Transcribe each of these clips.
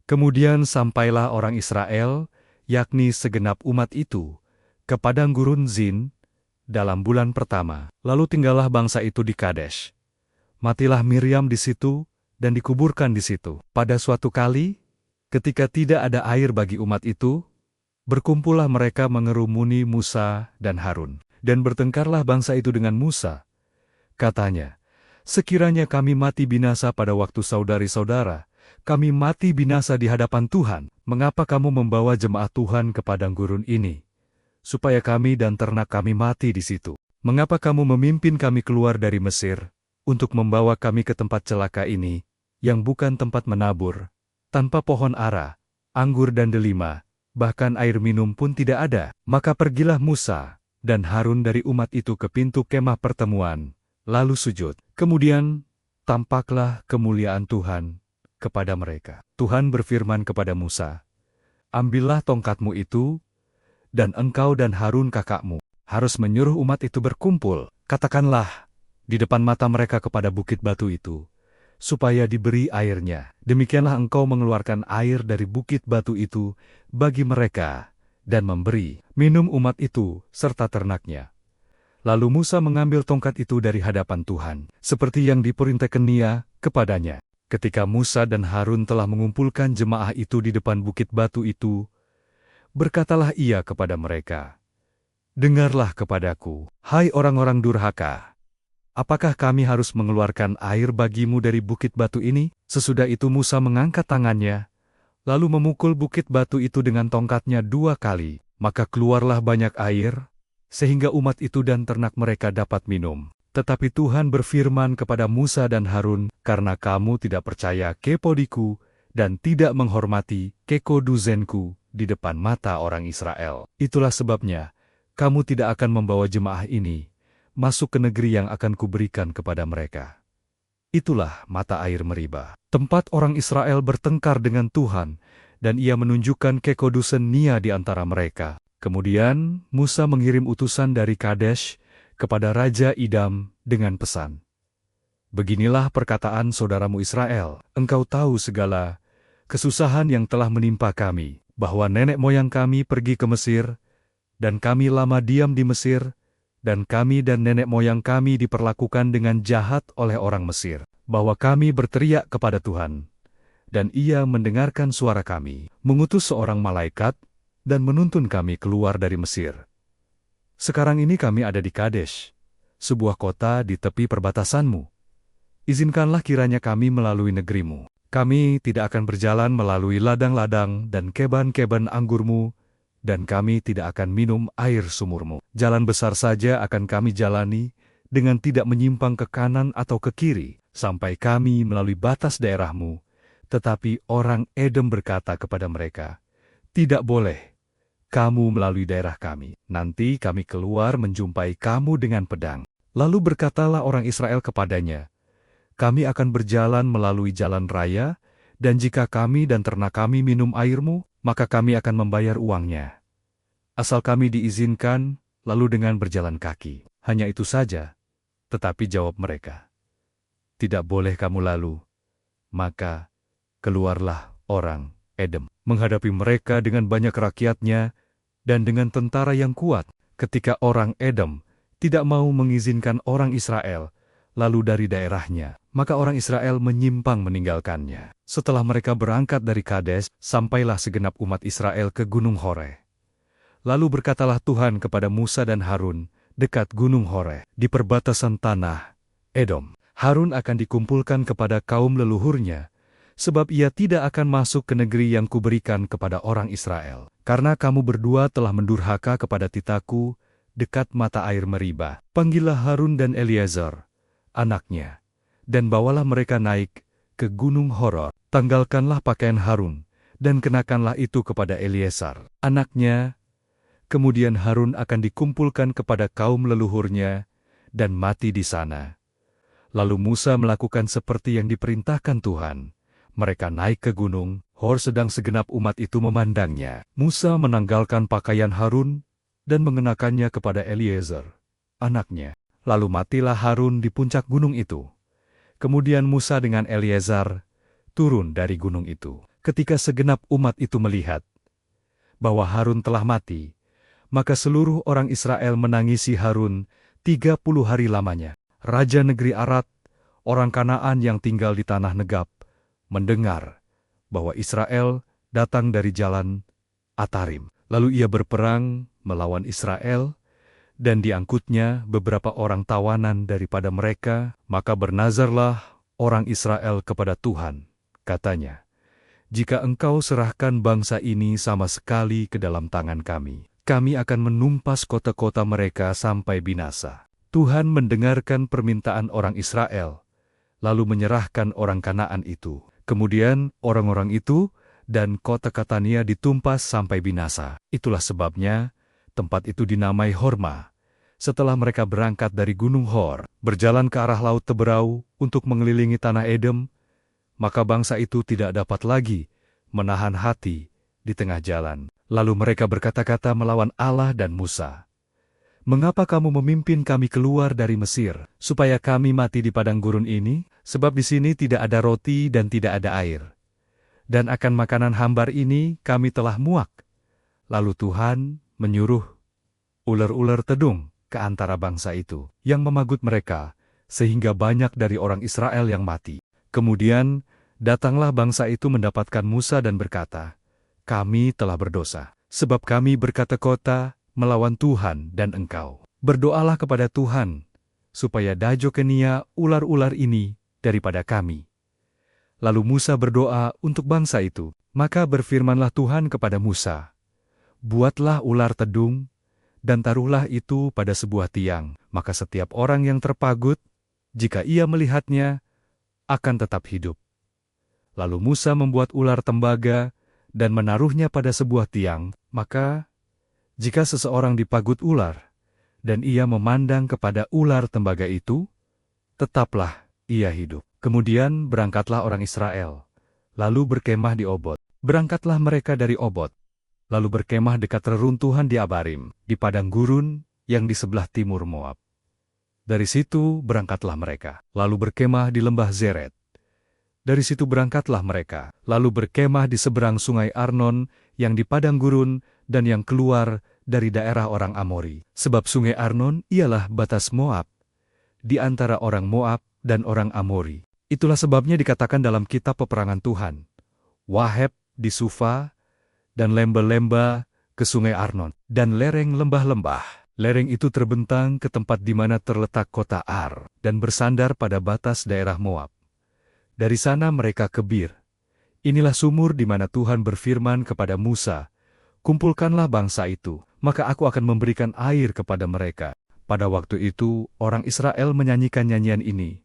Kemudian sampailah orang Israel, yakni segenap umat itu, ke padang gurun Zin dalam bulan pertama. Lalu tinggallah bangsa itu di Kadesh. Matilah Miriam di situ dan dikuburkan di situ. Pada suatu kali, ketika tidak ada air bagi umat itu, berkumpullah mereka mengerumuni Musa dan Harun. Dan bertengkarlah bangsa itu dengan Musa. Katanya, "Sekiranya kami mati binasa pada waktu saudari-saudara, kami mati binasa di hadapan Tuhan, mengapa kamu membawa jemaat Tuhan ke padang gurun ini, supaya kami dan ternak kami mati di situ? Mengapa kamu memimpin kami keluar dari Mesir, untuk membawa kami ke tempat celaka ini, yang bukan tempat menabur, tanpa pohon ara, anggur dan delima, bahkan air minum pun tidak ada?" Maka pergilah Musa dan Harun dari umat itu ke pintu kemah pertemuan, lalu sujud. Kemudian tampaklah kemuliaan Tuhan kepada mereka. Tuhan berfirman kepada Musa, "Ambillah tongkatmu itu, dan engkau dan Harun kakakmu harus menyuruh umat itu berkumpul. Katakanlah di depan mata mereka kepada bukit batu itu, supaya diberi airnya. Demikianlah engkau mengeluarkan air dari bukit batu itu bagi mereka, dan memberi minum umat itu serta ternaknya." Lalu Musa mengambil tongkat itu dari hadapan Tuhan, seperti yang diperintahkan Nia kepadanya. Ketika Musa dan Harun telah mengumpulkan jemaah itu di depan bukit batu itu, berkatalah ia kepada mereka, "Dengarlah kepadaku, hai orang-orang durhaka. Apakah kami harus mengeluarkan air bagimu dari bukit batu ini?" Sesudah itu Musa mengangkat tangannya, lalu memukul bukit batu itu dengan tongkatnya 2 kali, maka keluarlah banyak air, sehingga umat itu dan ternak mereka dapat minum. Tetapi Tuhan berfirman kepada Musa dan Harun, "Karena kamu tidak percaya kepodiku dan tidak menghormati kekudusanku di depan mata orang Israel, itulah sebabnya kamu tidak akan membawa jemaah ini masuk ke negeri yang akan kuberikan kepada mereka." Itulah mata air Meriba, tempat orang Israel bertengkar dengan Tuhan, dan ia menunjukkan kekudusan Nia di antara mereka. Kemudian Musa mengirim utusan dari Kadesh kepada Raja Idam dengan pesan, "Beginilah perkataan saudaramu Israel, engkau tahu segala kesusahan yang telah menimpa kami, bahwa nenek moyang kami pergi ke Mesir, dan kami lama diam di Mesir, dan kami dan nenek moyang kami diperlakukan dengan jahat oleh orang Mesir, bahwa kami berteriak kepada Tuhan, dan Ia mendengarkan suara kami, mengutus seorang malaikat, dan menuntun kami keluar dari Mesir. Sekarang ini kami ada di Kadesh, sebuah kota di tepi perbatasanmu. Izinkanlah kiranya kami melalui negerimu. Kami tidak akan berjalan melalui ladang-ladang dan keban-keban anggurmu, dan kami tidak akan minum air sumurmu. Jalan besar saja akan kami jalani, dengan tidak menyimpang ke kanan atau ke kiri, sampai kami melalui batas daerahmu." Tetapi orang Edom berkata kepada mereka, "Tidak boleh kamu melalui daerah kami. Nanti kami keluar menjumpai kamu dengan pedang." Lalu berkatalah orang Israel kepadanya, "Kami akan berjalan melalui jalan raya, dan jika kami dan ternak kami minum airmu, maka kami akan membayar uangnya. Asal kami diizinkan, lalu dengan berjalan kaki. Hanya itu saja." Tetapi jawab mereka, "Tidak boleh kamu lalu." Maka keluarlah orang Edom menghadapi mereka dengan banyak rakyatnya dan dengan tentara yang kuat. Ketika orang Edom tidak mau mengizinkan orang Israel lalu dari daerahnya, maka orang Israel menyimpang meninggalkannya. Setelah mereka berangkat dari Kadesh, sampailah segenap umat Israel ke Gunung Hore. Lalu berkatalah Tuhan kepada Musa dan Harun dekat Gunung Hore, di perbatasan tanah Edom, "Harun akan dikumpulkan kepada kaum leluhurnya, sebab ia tidak akan masuk ke negeri yang kuberikan kepada orang Israel. Karena kamu berdua telah mendurhaka kepada titaku dekat mata air Meriba. Panggillah Harun dan Eliezer, anaknya, dan bawalah mereka naik ke Gunung Hor. Tanggalkanlah pakaian Harun, dan kenakanlah itu kepada Eliezer, anaknya. Kemudian Harun akan dikumpulkan kepada kaum leluhurnya, dan mati di sana." Lalu Musa melakukan seperti yang diperintahkan Tuhan. Mereka naik ke gunung Hor sedang segenap umat itu memandangnya. Musa menanggalkan pakaian Harun dan mengenakannya kepada Eliezer, anaknya. Lalu matilah Harun di puncak gunung itu. Kemudian Musa dengan Eliezer turun dari gunung itu. Ketika segenap umat itu melihat bahwa Harun telah mati, maka seluruh orang Israel menangisi Harun 30 hari lamanya. Raja negeri Arad, orang Kanaan yang tinggal di tanah Negab, mendengar bahwa Israel datang dari jalan Atarim. Lalu ia berperang melawan Israel, dan diangkutnya beberapa orang tawanan daripada mereka, maka bernazarlah orang Israel kepada Tuhan. Katanya, "Jika engkau serahkan bangsa ini sama sekali ke dalam tangan kami, kami akan menumpas kota-kota mereka sampai binasa." Tuhan mendengarkan permintaan orang Israel, lalu menyerahkan orang Kanaan itu. Kemudian orang-orang itu dan kota Katania ditumpas sampai binasa. Itulah sebabnya tempat itu dinamai Horma. Setelah mereka berangkat dari Gunung Hor, berjalan ke arah Laut Teberau untuk mengelilingi tanah Edom, maka bangsa itu tidak dapat lagi menahan hati di tengah jalan. Lalu mereka berkata-kata melawan Allah dan Musa, "Mengapa kamu memimpin kami keluar dari Mesir, supaya kami mati di padang gurun ini? Sebab di sini tidak ada roti dan tidak ada air. Dan akan makanan hambar ini kami telah muak." Lalu Tuhan menyuruh ular-ular tedung ke antara bangsa itu, yang memagut mereka, sehingga banyak dari orang Israel yang mati. Kemudian datanglah bangsa itu mendapatkan Musa dan berkata, "Kami telah berdosa, sebab kami berkata-kata melawan Tuhan dan engkau. Berdoalah kepada Tuhan, supaya dajo kenia ular-ular ini daripada kami." Lalu Musa berdoa untuk bangsa itu. Maka berfirmanlah Tuhan kepada Musa, "Buatlah ular tedung, dan taruhlah itu pada sebuah tiang. Maka setiap orang yang terpagut, jika ia melihatnya, akan tetap hidup." Lalu Musa membuat ular tembaga dan menaruhnya pada sebuah tiang. Maka jika seseorang dipagut ular, dan ia memandang kepada ular tembaga itu, tetaplah ia hidup. Kemudian berangkatlah orang Israel, lalu berkemah di Obot. Berangkatlah mereka dari Obot, lalu berkemah dekat reruntuhan di Abarim, di padang gurun yang di sebelah timur Moab. Dari situ berangkatlah mereka, lalu berkemah di lembah Zeret. Dari situ berangkatlah mereka, lalu berkemah di seberang sungai Arnon yang di padang gurun dan yang keluar dari daerah orang Amori. Sebab sungai Arnon ialah batas Moab, di antara orang Moab dan orang Amori. Itulah sebabnya dikatakan dalam kitab peperangan Tuhan, Waheb di Sufa, dan lembah-lembah ke sungai Arnon, dan lereng lembah-lembah. Lereng itu terbentang ke tempat di mana terletak kota Ar, dan bersandar pada batas daerah Moab. Dari sana mereka ke Bir. Inilah sumur di mana Tuhan berfirman kepada Musa, "Kumpulkanlah bangsa itu, maka aku akan memberikan air kepada mereka." Pada waktu itu, orang Israel menyanyikan nyanyian ini,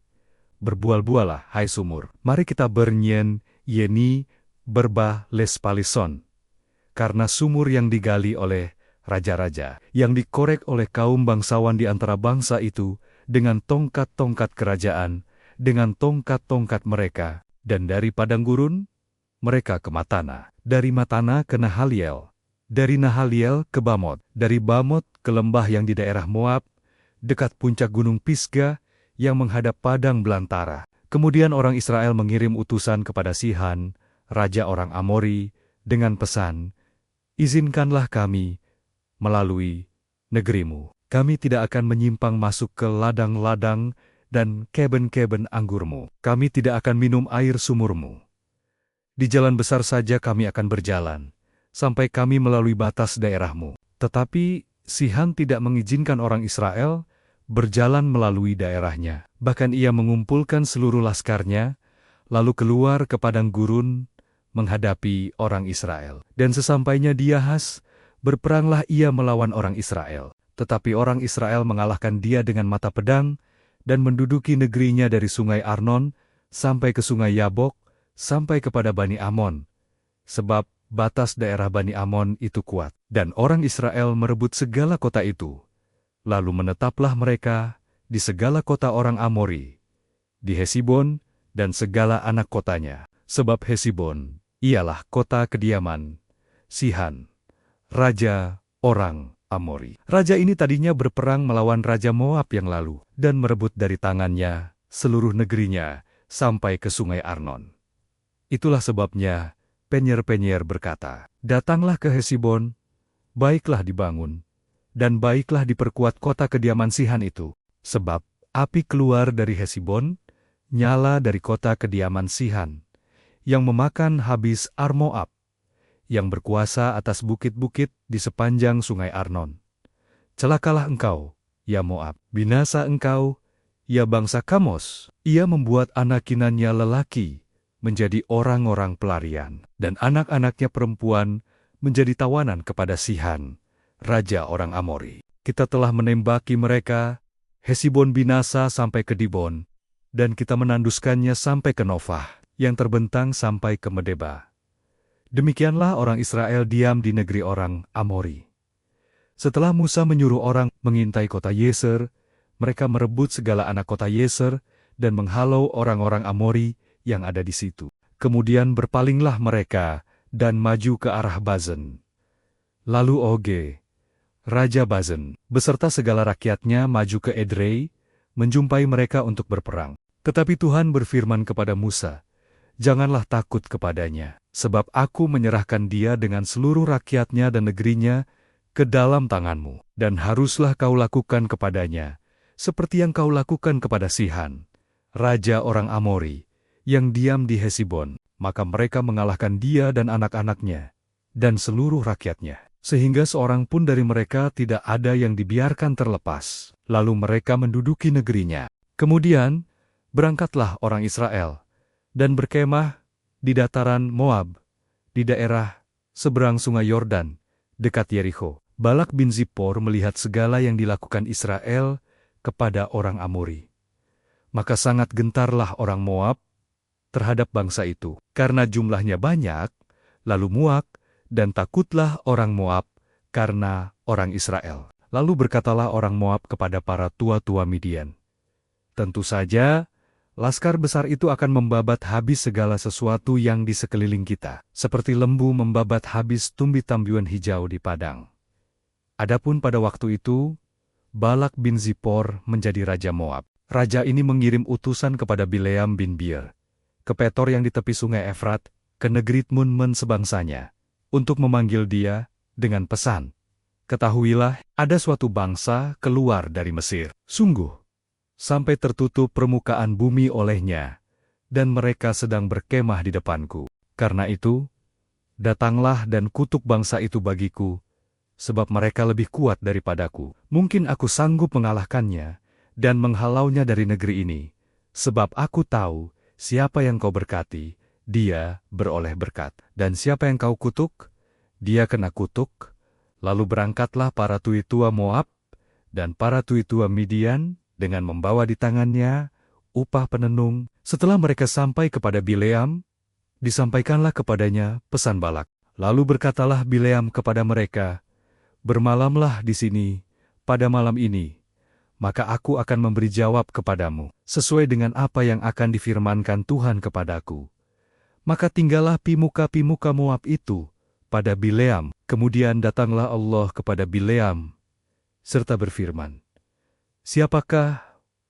"Berbual-bualah, hai sumur, mari kita bernyanyi, yeni, berbah les palison." Karena sumur yang digali oleh raja-raja, yang dikorek oleh kaum bangsawan di antara bangsa itu, dengan tongkat-tongkat kerajaan, dengan tongkat-tongkat mereka, dan dari padang gurun, mereka ke Matana, dari Matana ke Nahaliel, dari Nahaliel ke Bamot, dari Bamot ke lembah yang di daerah Moab, dekat puncak gunung Pisga, yang menghadap padang belantara. Kemudian orang Israel mengirim utusan kepada Sihan, raja orang Amori, dengan pesan, "Izinkanlah kami melalui negerimu. Kami tidak akan menyimpang masuk ke ladang-ladang dan keben-keben anggurmu. Kami tidak akan minum air sumurmu. Di jalan besar saja kami akan berjalan, sampai kami melalui batas daerahmu." Tetapi Sihan tidak mengizinkan orang Israel berjalan melalui daerahnya. Bahkan ia mengumpulkan seluruh laskarnya, lalu keluar ke padang gurun menghadapi orang Israel. Dan sesampainya di Yahas, berperanglah ia melawan orang Israel. Tetapi orang Israel mengalahkan dia dengan mata pedang, dan menduduki negerinya dari sungai Arnon, sampai ke sungai Yabok, sampai kepada Bani Amon. Sebab batas daerah Bani Amon itu kuat. Dan orang Israel merebut segala kota itu. Lalu menetaplah mereka di segala kota orang Amori, di Hesibon dan segala anak kotanya. Sebab Hesibon ialah kota kediaman Sihan, raja orang Amori. Raja ini tadinya berperang melawan Raja Moab yang lalu, dan merebut dari tangannya seluruh negerinya sampai ke sungai Arnon. Itulah sebabnya penyer-penyer berkata, "Datanglah ke Hesibon, baiklah dibangun, dan baiklah diperkuat kota kediaman Sihan itu. Sebab api keluar dari Hesibon, nyala dari kota kediaman Sihan, yang memakan habis Ar-Moab, yang berkuasa atas bukit-bukit di sepanjang sungai Arnon. Celakalah engkau, ya Moab, binasa engkau, ya bangsa Kamos. Ia membuat anak kinannya lelaki menjadi orang-orang pelarian, dan anak-anaknya perempuan menjadi tawanan kepada Sihan, raja orang Amori. Kita telah menembaki mereka, Hesibon binasa sampai ke Dibon, dan kita menanduskannya sampai ke Nofah, yang terbentang sampai ke Medeba. Demikianlah orang Israel diam di negeri orang Amori. Setelah Musa menyuruh orang mengintai kota Yeser, mereka merebut segala anak kota Yeser dan menghalau orang-orang Amori yang ada di situ. Kemudian berpalinglah mereka dan maju ke arah Bazen. Lalu Oge, raja Bazen, beserta segala rakyatnya maju ke Edrei, menjumpai mereka untuk berperang. Tetapi Tuhan berfirman kepada Musa, "Janganlah takut kepadanya, sebab aku menyerahkan dia dengan seluruh rakyatnya dan negerinya ke dalam tanganmu, dan haruslah kau lakukan kepadanya, seperti yang kau lakukan kepada Sihan, raja orang Amori, yang diam di Hesibon." Maka mereka mengalahkan dia dan anak-anaknya, dan seluruh rakyatnya, sehingga seorang pun dari mereka tidak ada yang dibiarkan terlepas. Lalu mereka menduduki negerinya. Kemudian, berangkatlah orang Israel, dan berkemah di dataran Moab, di daerah seberang sungai Yordan, dekat Yerikho. Balak bin Zippor melihat segala yang dilakukan Israel kepada orang Amori. Maka sangat gentarlah orang Moab terhadap bangsa itu, karena jumlahnya banyak, lalu muak, dan takutlah orang Moab karena orang Israel. Lalu berkatalah orang Moab kepada para tua-tua Midian, "Tentu saja, laskar besar itu akan membabat habis segala sesuatu yang di sekeliling kita, seperti lembu membabat habis tumbi-tambian hijau di padang." Adapun pada waktu itu, Balak bin Zippor menjadi raja Moab. Raja ini mengirim utusan kepada Bileam bin Bir, ke Petor yang di tepi sungai Efrat, ke negeri Tmunmen sebangsanya, untuk memanggil dia dengan pesan, "Ketahuilah, ada suatu bangsa keluar dari Mesir. Sungguh, sampai tertutup permukaan bumi olehnya, dan mereka sedang berkemah di depanku. Karena itu, datanglah dan kutuk bangsa itu bagiku, sebab mereka lebih kuat daripadaku. Mungkin aku sanggup mengalahkannya, dan menghalaunya dari negeri ini, sebab aku tahu, siapa yang kau berkati, dia beroleh berkat. Dan siapa yang kau kutuk, dia kena kutuk." Lalu berangkatlah para tui-tua Moab dan para tui-tua Midian dengan membawa di tangannya upah penenung. Setelah mereka sampai kepada Bileam, disampaikanlah kepadanya pesan Balak. Lalu berkatalah Bileam kepada mereka, "Bermalamlah di sini pada malam ini, maka aku akan memberi jawab kepadamu, sesuai dengan apa yang akan difirmankan Tuhan kepadaku." Maka tinggallah pimuka-pimuka Moab itu pada Bileam. Kemudian datanglah Allah kepada Bileam, serta berfirman, "Siapakah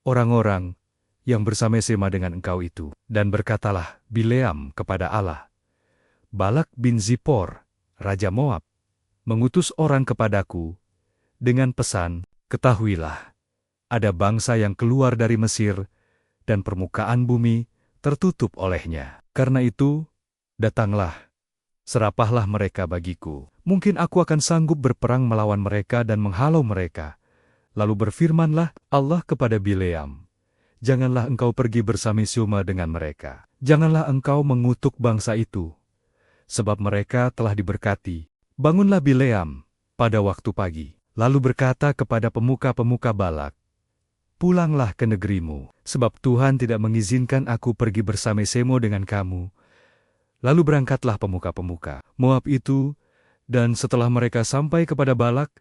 orang-orang yang bersama-sama dengan engkau itu?" Dan berkatalah Bileam kepada Allah, "Balak bin Zippor, raja Moab, mengutus orang kepadaku dengan pesan, 'Ketahuilah, ada bangsa yang keluar dari Mesir, dan permukaan bumi tertutup olehnya. Karena itu, datanglah, serapahlah mereka bagiku. Mungkin aku akan sanggup berperang melawan mereka dan menghalau mereka.' Lalu berfirmanlah Allah kepada Bileam, 'Janganlah engkau pergi bersama-sama dengan mereka. Janganlah engkau mengutuk bangsa itu, sebab mereka telah diberkati.' Bangunlah Bileam pada waktu pagi, lalu berkata kepada pemuka-pemuka Balak, 'Pulanglah ke negerimu, sebab Tuhan tidak mengizinkan aku pergi bersama-sama dengan kamu.' Lalu berangkatlah pemuka-pemuka Moab itu, dan setelah mereka sampai kepada Balak,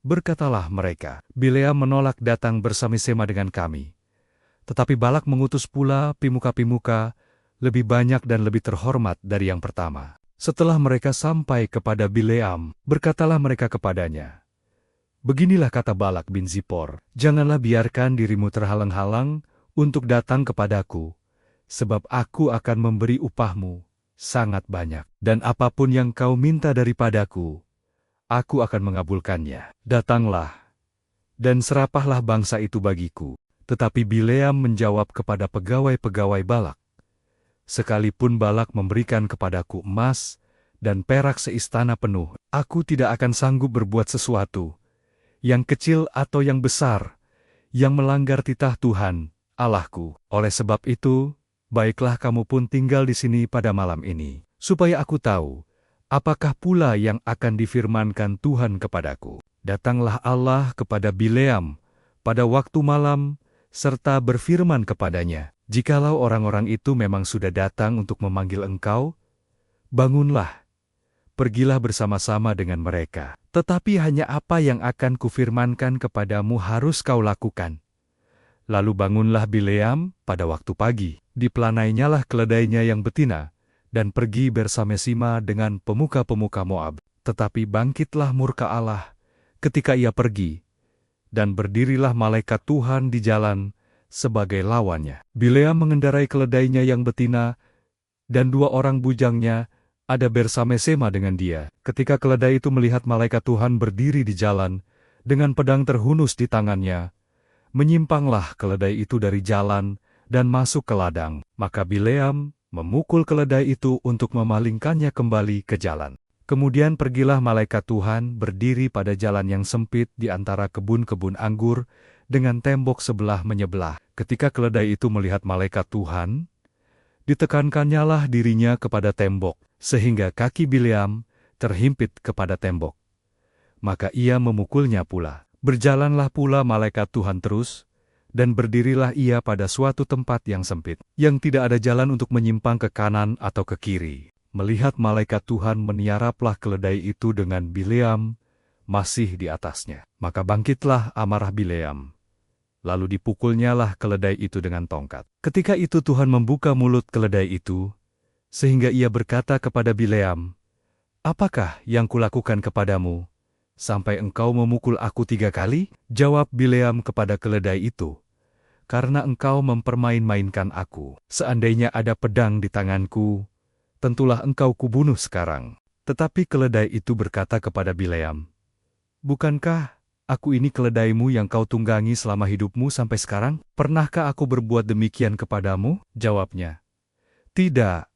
berkatalah mereka, 'Bileam menolak datang bersama-sama dengan kami.' Tetapi Balak mengutus pula pimuka-pimuka lebih banyak dan lebih terhormat dari yang pertama. Setelah mereka sampai kepada Bileam, berkatalah mereka kepadanya, 'Beginilah kata Balak bin Zippor, janganlah biarkan dirimu terhalang-halang untuk datang kepadaku, sebab aku akan memberi upahmu sangat banyak. Dan apapun yang kau minta daripadaku, aku akan mengabulkannya. Datanglah, dan serapahlah bangsa itu bagiku. Tetapi Bileam menjawab kepada pegawai-pegawai Balak, sekalipun Balak memberikan kepadaku emas dan perak seistana penuh, aku tidak akan sanggup berbuat sesuatu, yang kecil atau yang besar, yang melanggar titah Tuhan, Allahku. Oleh sebab itu, baiklah kamu pun tinggal di sini pada malam ini, supaya aku tahu, apakah pula yang akan difirmankan Tuhan kepadaku. Datanglah Allah kepada Bileam pada waktu malam, serta berfirman kepadanya, jikalau orang-orang itu memang sudah datang untuk memanggil engkau, bangunlah, pergilah bersama-sama dengan mereka. Tetapi hanya apa yang akan kufirmankan kepadamu harus kau lakukan. Lalu bangunlah Bileam pada waktu pagi, dipelanainyalah keledainya yang betina, dan pergi bersama-sama dengan pemuka-pemuka Moab. Tetapi bangkitlah murka Allah ketika ia pergi, dan berdirilah malaikat Tuhan di jalan sebagai lawannya. Bileam mengendarai keledainya yang betina, dan 2 orang bujangnya ada bersama-sama dengan dia. Ketika keledai itu melihat malaikat Tuhan berdiri di jalan, dengan pedang terhunus di tangannya, menyimpanglah keledai itu dari jalan dan masuk ke ladang. Maka Bileam memukul keledai itu untuk memalingkannya kembali ke jalan. Kemudian pergilah malaikat Tuhan berdiri pada jalan yang sempit di antara kebun-kebun anggur dengan tembok sebelah menyebelah. Ketika keledai itu melihat malaikat Tuhan, ditekankannya dirinya kepada tembok, sehingga kaki Bileam terhimpit kepada tembok. Maka ia memukulnya pula. Berjalanlah pula malaikat Tuhan terus, dan berdirilah ia pada suatu tempat yang sempit, yang tidak ada jalan untuk menyimpang ke kanan atau ke kiri. Melihat malaikat Tuhan meniaraplah keledai itu dengan Bileam masih di atasnya. Maka bangkitlah amarah Bileam. Lalu dipukulnyalah keledai itu dengan tongkat. Ketika itu Tuhan membuka mulut keledai itu, sehingga ia berkata kepada Bileam, "Apakah yang kulakukan kepadamu, sampai engkau memukul aku 3 kali?" Jawab Bileam kepada keledai itu, "Karena engkau mempermain-mainkan aku. Seandainya ada pedang di tanganku, tentulah engkau kubunuh sekarang." Tetapi keledai itu berkata kepada Bileam, "Bukankah aku ini keledaimu yang kau tunggangi selama hidupmu sampai sekarang? Pernahkah aku berbuat demikian kepadamu?" Jawabnya, "Tidak."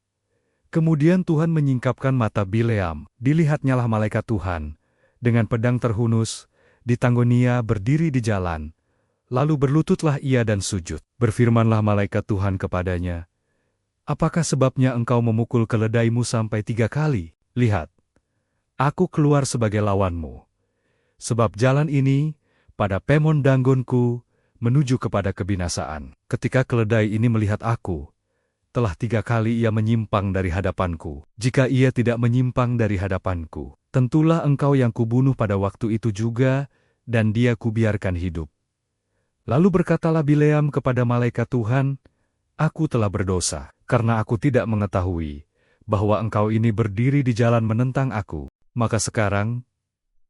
Kemudian Tuhan menyingkapkan mata Bileam. Dilihatnyalah malaikat Tuhan, dengan pedang terhunus, di Tanggonia berdiri di jalan. Lalu berlututlah ia dan sujud. Berfirmanlah malaikat Tuhan kepadanya, "Apakah sebabnya engkau memukul keledaimu sampai 3 kali? Lihat, aku keluar sebagai lawanmu. Sebab jalan ini, pada pemondanggonku, menuju kepada kebinasaan." Ketika keledai ini melihat aku, telah 3 kali ia menyimpang dari hadapanku. Jika ia tidak menyimpang dari hadapanku, tentulah engkau yang kubunuh pada waktu itu juga, dan dia kubiarkan hidup. Lalu berkatalah Bileam kepada malaikat Tuhan, "Aku telah berdosa, karena aku tidak mengetahui bahwa engkau ini berdiri di jalan menentang aku. Maka sekarang,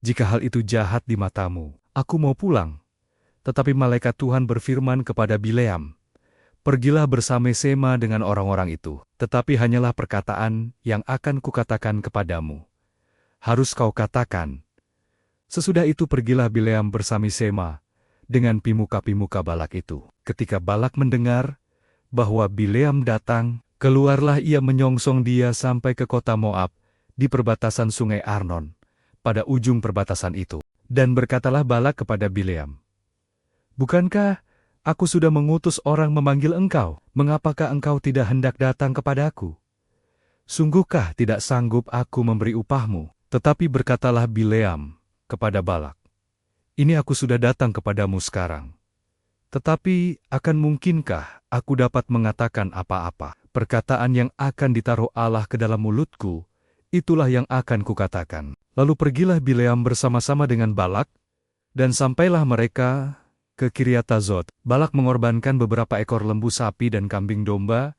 jika hal itu jahat di matamu, aku mau pulang." Tetapi malaikat Tuhan berfirman kepada Bileam, "Pergilah bersama-sama dengan orang-orang itu, tetapi hanyalah perkataan yang akan kukatakan kepadamu harus kau katakan." Sesudah itu pergilah Bileam bersama-sama dengan pimuka-pimuka Balak itu. Ketika Balak mendengar bahwa Bileam datang, keluarlah ia menyongsong dia sampai ke kota Moab di perbatasan sungai Arnon, pada ujung perbatasan itu. Dan berkatalah Balak kepada Bileam, "Bukankah aku sudah mengutus orang memanggil engkau? Mengapakah engkau tidak hendak datang kepadaku? Sungguhkah tidak sanggup aku memberi upahmu?" Tetapi berkatalah Bileam kepada Balak, "Ini aku sudah datang kepadamu sekarang. Tetapi akan mungkinkah aku dapat mengatakan apa-apa? Perkataan yang akan ditaruh Allah ke dalam mulutku, itulah yang akan kukatakan." Lalu pergilah Bileam bersama-sama dengan Balak, dan sampailah mereka ke Kiriatazot. Balak mengorbankan beberapa ekor lembu sapi dan kambing domba,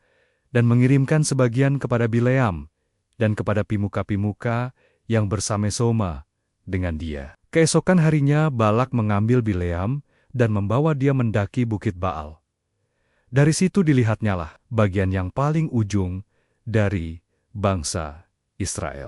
dan mengirimkan sebagian kepada Bileam, dan kepada pimuka-pimuka yang bersama-sama dengan dia. Keesokan harinya Balak mengambil Bileam, dan membawa dia mendaki bukit Baal. Dari situ dilihatnyalah bagian yang paling ujung dari bangsa Israel.